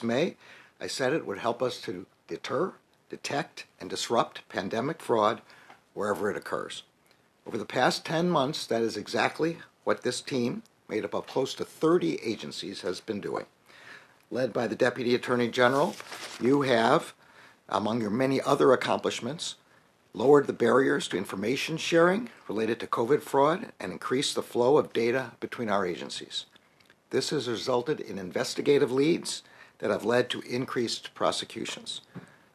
May, I said it would help us to deter, detect, and disrupt pandemic fraud wherever it occurs. Over the past 10 months, that is exactly what this team, made up of close to 30 agencies, has been doing. Led by the Deputy Attorney General, you have, among your many other accomplishments, lowered the barriers to information sharing related to COVID fraud and increased the flow of data between our agencies. This has resulted in investigative leads that have led to increased prosecutions.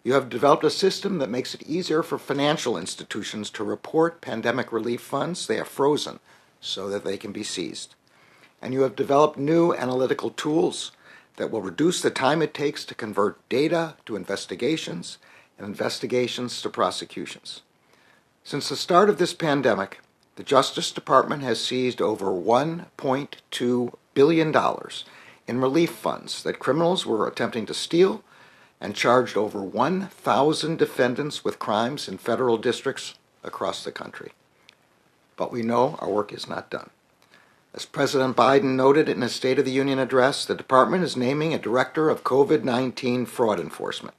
You have developed a system that makes it easier for financial institutions to report pandemic relief funds they have frozen so that they can be seized. And you have developed new analytical tools that will reduce the time it takes to convert data to investigations and investigations to prosecutions. Since the start of this pandemic, the Justice Department has seized over $1.2 billion in relief funds that criminals were attempting to steal and charged over 1,000 defendants with crimes in federal districts across the country. But we know our work is not done. As President Biden noted in his State of the Union address, the department is naming a director of COVID-19 fraud enforcement.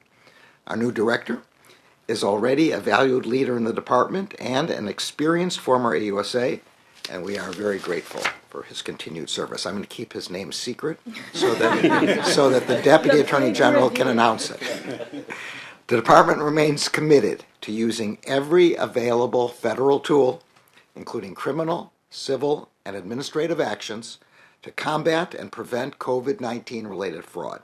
Our new director is already a valued leader in the department and an experienced former AUSA, and we are very grateful for his continued service. I'm going to keep his name secret so that the Deputy Attorney General can announce it. The department remains committed to using every available federal tool, including criminal, civil, and administrative actions, to combat and prevent COVID-19 related fraud.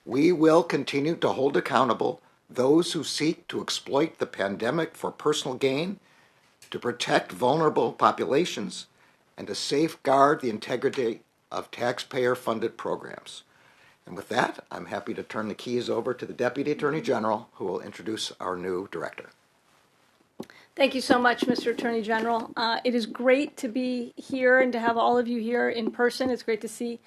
We will continue to hold accountable those who seek to exploit the pandemic for personal gain, to protect vulnerable populations, and to safeguard the integrity of taxpayer-funded programs. And with that, I'm happy to turn the keys over to the Deputy Attorney General, who will introduce our new director. Thank you so much, Mr. Attorney General. It is great to be here and to have all of you here in person. It's great to see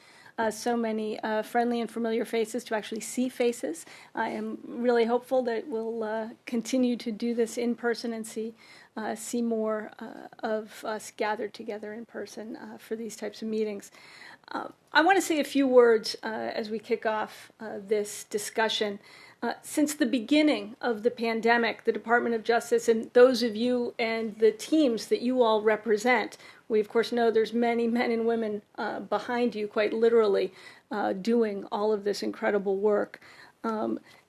so many friendly and familiar faces, to actually see faces. I am really hopeful that we'll continue to do this in person and see more of us gathered together in person for these types of meetings. I want to say a few words as we kick off this discussion. Since the beginning of the pandemic, the Department of Justice and those of you and the teams that you all represent, we of course know there's many men and women behind you, quite literally, doing all of this incredible work.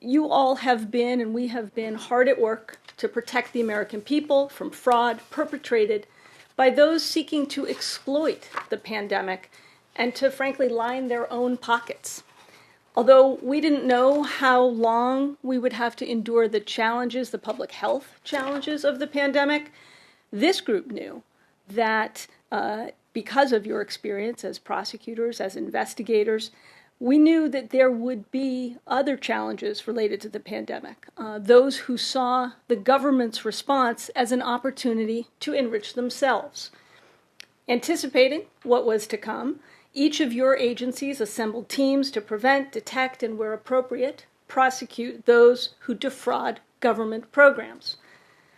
You all have been, and we have been, hard at work to protect the American people from fraud perpetrated by those seeking to exploit the pandemic and to, frankly, line their own pockets. Although we didn't know how long we would have to endure the challenges, the public health challenges of the pandemic, this group knew that because of your experience as prosecutors, as investigators, we knew that there would be other challenges related to the pandemic. Those who saw the government's response as an opportunity to enrich themselves. Anticipating what was to come, each of your agencies assembled teams to prevent, detect, and where appropriate, prosecute those who defraud government programs.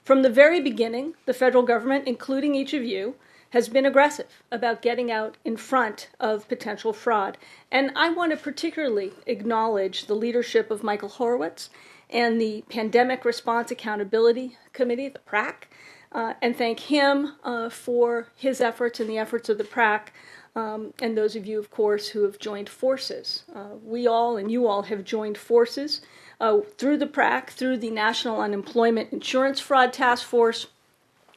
From the very beginning, the federal government, including each of you, has been aggressive about getting out in front of potential fraud. And I want to particularly acknowledge the leadership of Michael Horowitz and the Pandemic Response Accountability Committee, the PRAC, and thank him for his efforts and the efforts of the PRAC, and those of you, of course, who have joined forces. We all and you all have joined forces through the PRAC, through the National Unemployment Insurance Fraud Task Force,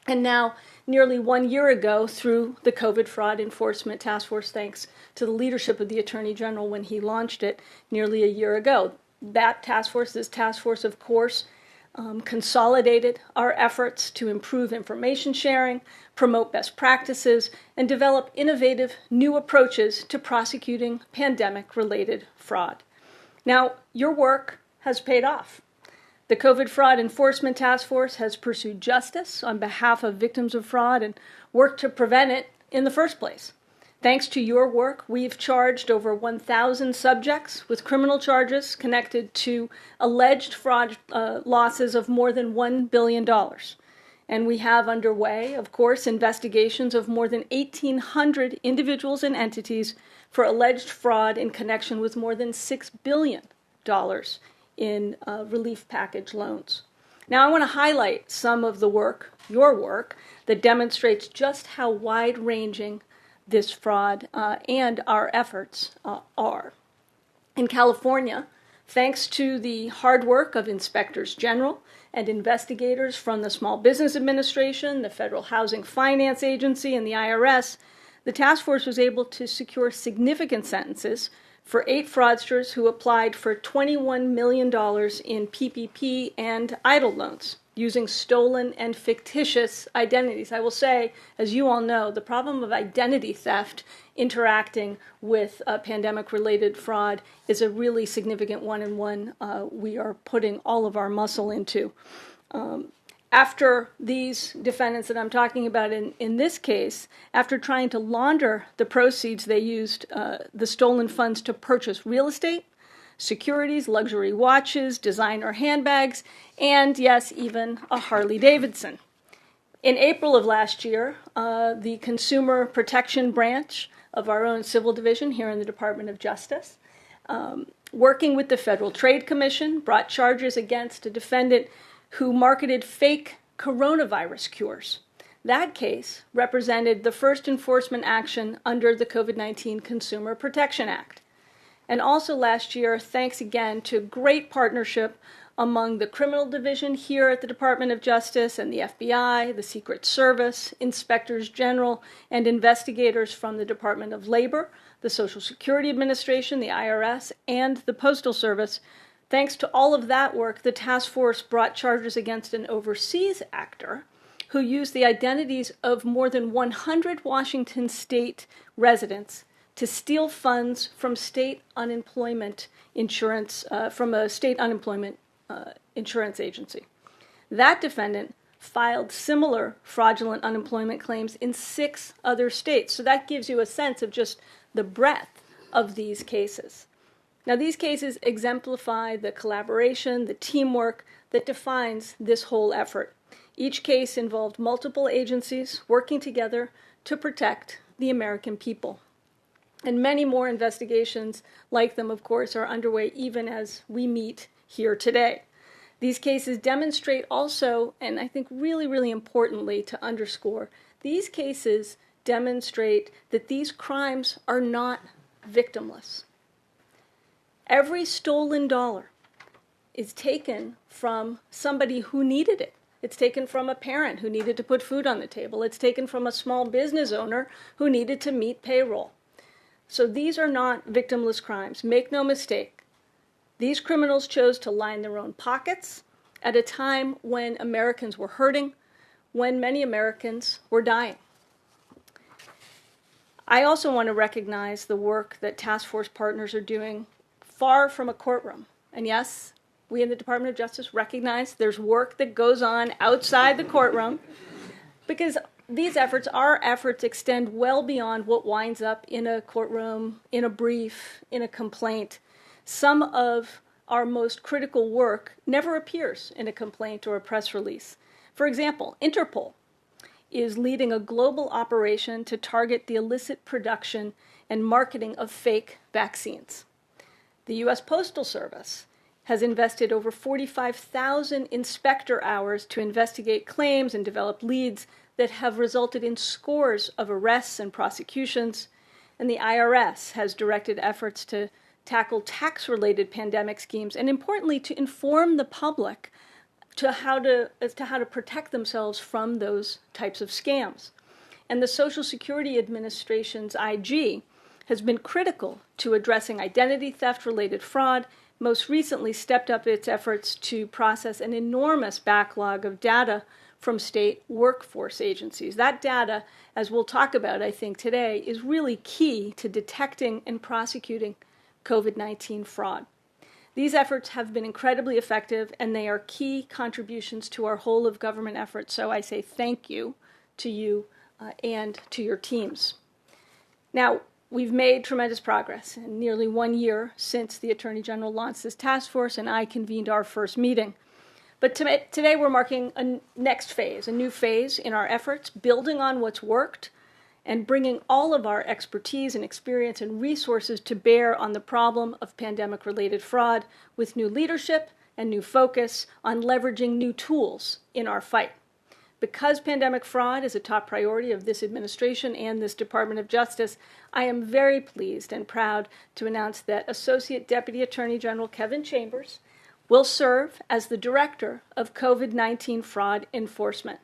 and now nearly 1 year ago through the COVID Fraud Enforcement Task Force, thanks to the leadership of the Attorney General when he launched it nearly a year ago. That task force, this task force, of course, consolidated our efforts to improve information sharing, promote best practices, and develop innovative new approaches to prosecuting pandemic-related fraud. Now, your work has paid off. The COVID Fraud Enforcement Task Force has pursued justice on behalf of victims of fraud and worked to prevent it in the first place. Thanks to your work, we've charged over 1,000 subjects with criminal charges connected to alleged fraud losses of more than $1 billion. And we have underway, of course, investigations of more than 1,800 individuals and entities for alleged fraud in connection with more than $6 billion in relief package loans. Now, I want to highlight some of the work, your work, that demonstrates just how wide-ranging this fraud and our efforts are. In California, thanks to the hard work of inspectors general and investigators from the Small Business Administration, the Federal Housing Finance Agency, and the IRS, the task force was able to secure significant sentences for 8 fraudsters who applied for $21 million in PPP and EIDL loans using stolen and fictitious identities. I will say, as you all know, the problem of identity theft interacting with pandemic-related fraud is a really significant one, and one we are putting all of our muscle into. After these defendants that I'm talking about in this case, after trying to launder the proceeds, they used the stolen funds to purchase real estate, securities, luxury watches, designer handbags, and yes, even a Harley Davidson. In April of last year, the Consumer Protection Branch of our own Civil Division here in the Department of Justice, working with the Federal Trade Commission, brought charges against a defendant who marketed fake coronavirus cures. That case represented the first enforcement action under the COVID-19 Consumer Protection Act. And also last year, thanks again to great partnership among the Criminal Division here at the Department of Justice and the FBI, the Secret Service, inspectors general, and investigators from the Department of Labor, the Social Security Administration, the IRS, and the Postal Service. Thanks to all of that work, the task force brought charges against an overseas actor who used the identities of more than 100 Washington state residents to steal funds from state unemployment insurance, from a state unemployment insurance agency. That defendant filed similar fraudulent unemployment claims in 6 other states. So that gives you a sense of just the breadth of these cases. Now, these cases exemplify the collaboration, the teamwork that defines this whole effort. Each case involved multiple agencies working together to protect the American people. And many more investigations like them, of course, are underway even as we meet here today. These cases demonstrate also, and I think really, really importantly to underscore, these cases demonstrate that these crimes are not victimless. Every stolen dollar is taken from somebody who needed it. It's taken from a parent who needed to put food on the table. It's taken from a small business owner who needed to meet payroll. So these are not victimless crimes. Make no mistake. These criminals chose to line their own pockets at a time when Americans were hurting, when many Americans were dying. I also want to recognize the work that task force partners are doing far from a courtroom. And yes, we in the Department of Justice recognize there's work that goes on outside the courtroom, because these efforts, our efforts, extend well beyond what winds up in a courtroom, in a brief, in a complaint. Some of our most critical work never appears in a complaint or a press release. For example, Interpol is leading a global operation to target the illicit production and marketing of fake vaccines. The U.S. Postal Service has invested over 45,000 inspector hours to investigate claims and develop leads that have resulted in scores of arrests and prosecutions. And the IRS has directed efforts to tackle tax-related pandemic schemes, and importantly, to inform the public as to how to protect themselves from those types of scams. And the Social Security Administration's IG has been critical to addressing identity theft-related fraud, most recently stepped up its efforts to process an enormous backlog of data from state workforce agencies. That data, as we'll talk about, I think, today, is really key to detecting and prosecuting COVID-19 fraud. These efforts have been incredibly effective, and they are key contributions to our whole of government effort. So I say thank you to you and to your teams. Now, we've made tremendous progress in nearly 1 year since the Attorney General launched this task force and I convened our first meeting. But today we're marking a next phase, a new phase in our efforts, building on what's worked and bringing all of our expertise and experience and resources to bear on the problem of pandemic-related fraud with new leadership and new focus on leveraging new tools in our fight. Because pandemic fraud is a top priority of this administration and this Department of Justice, I am very pleased and proud to announce that Associate Deputy Attorney General Kevin Chambers will serve as the Director of COVID-19 Fraud Enforcement.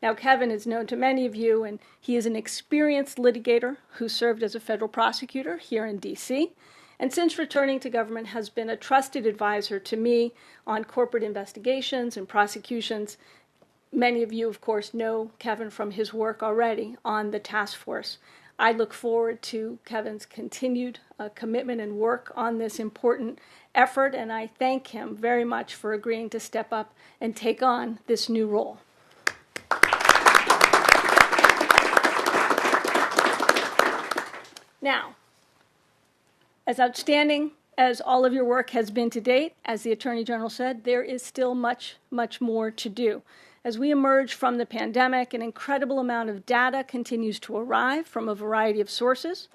Now, Kevin is known to many of you, and he is an experienced litigator who served as a federal prosecutor here in D.C., and since returning to government has been a trusted advisor to me on corporate investigations and prosecutions. Many of you, of course, know Kevin from his work already on the task force. I look forward to Kevin's continued commitment and work on this important effort, and I thank him very much for agreeing to step up and take on this new role. Now, as outstanding as all of your work has been to date, as the Attorney General said, there is still much, much more to do. As we emerge from the pandemic, an incredible amount of data continues to arrive from a variety of sources.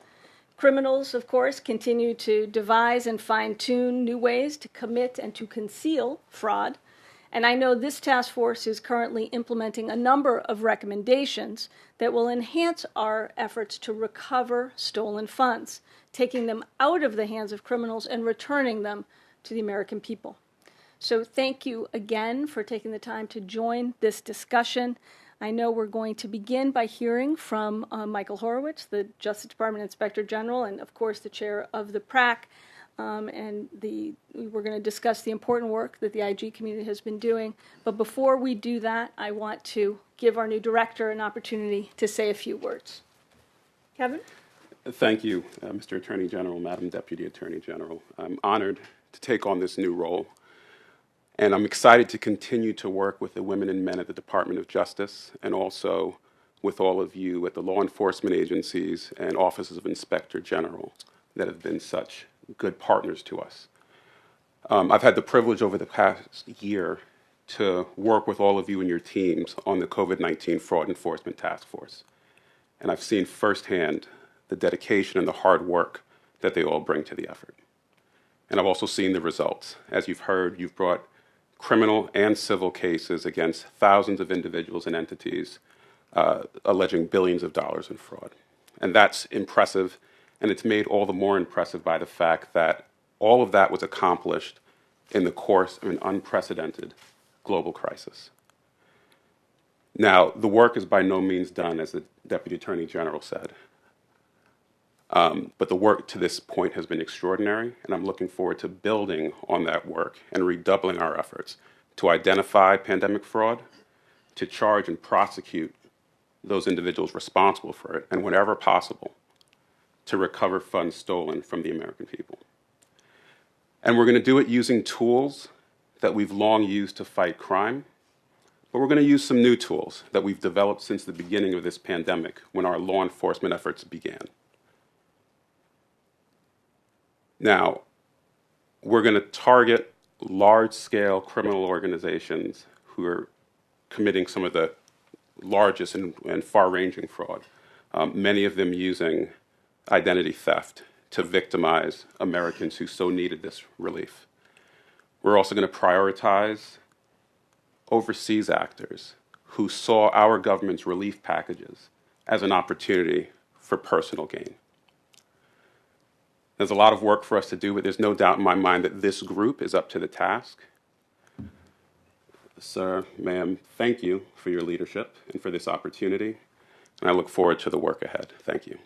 Criminals, of course, continue to devise and fine-tune new ways to commit and to conceal fraud. And I know this task force is currently implementing a number of recommendations that will enhance our efforts to recover stolen funds, taking them out of the hands of criminals and returning them to the American people. So thank you again for taking the time to join this discussion. I know we're going to begin by hearing from Michael Horowitz, the Justice Department Inspector General, and of course the chair of the PRAC. We're going to discuss the important work that the IG community has been doing. But before we do that, I want to give our new director an opportunity to say a few words. Kevin? Thank you, Mr. Attorney General, Madam Deputy Attorney General. I'm honored to take on this new role, and I'm excited to continue to work with the women and men at the Department of Justice and also with all of you at the law enforcement agencies and offices of Inspector General that have been such good partners to us. I've had the privilege over the past year to work with all of you and your teams on the COVID-19 Fraud Enforcement Task Force, and I've seen firsthand the dedication and the hard work that they all bring to the effort. And I've also seen the results. As you've heard, you've brought criminal and civil cases against thousands of individuals and entities alleging billions of dollars in fraud. And that's impressive, and it's made all the more impressive by the fact that all of that was accomplished in the course of an unprecedented global crisis. Now, the work is by no means done, as the Deputy Attorney General said. But the work to this point has been extraordinary, and I'm looking forward to building on that work and redoubling our efforts to identify pandemic fraud, to charge and prosecute those individuals responsible for it, and whenever possible, to recover funds stolen from the American people. And we're going to do it using tools that we've long used to fight crime, but we're going to use some new tools that we've developed since the beginning of this pandemic when our law enforcement efforts began. Now, we're going to target large-scale criminal organizations who are committing some of the largest and far-ranging fraud, many of them using identity theft to victimize Americans who so needed this relief. We're also going to prioritize overseas actors who saw our government's relief packages as an opportunity for personal gain. There's a lot of work for us to do, but there's no doubt in my mind that this group is up to the task. Sir, ma'am, thank you for your leadership and for this opportunity, and I look forward to the work ahead. Thank you.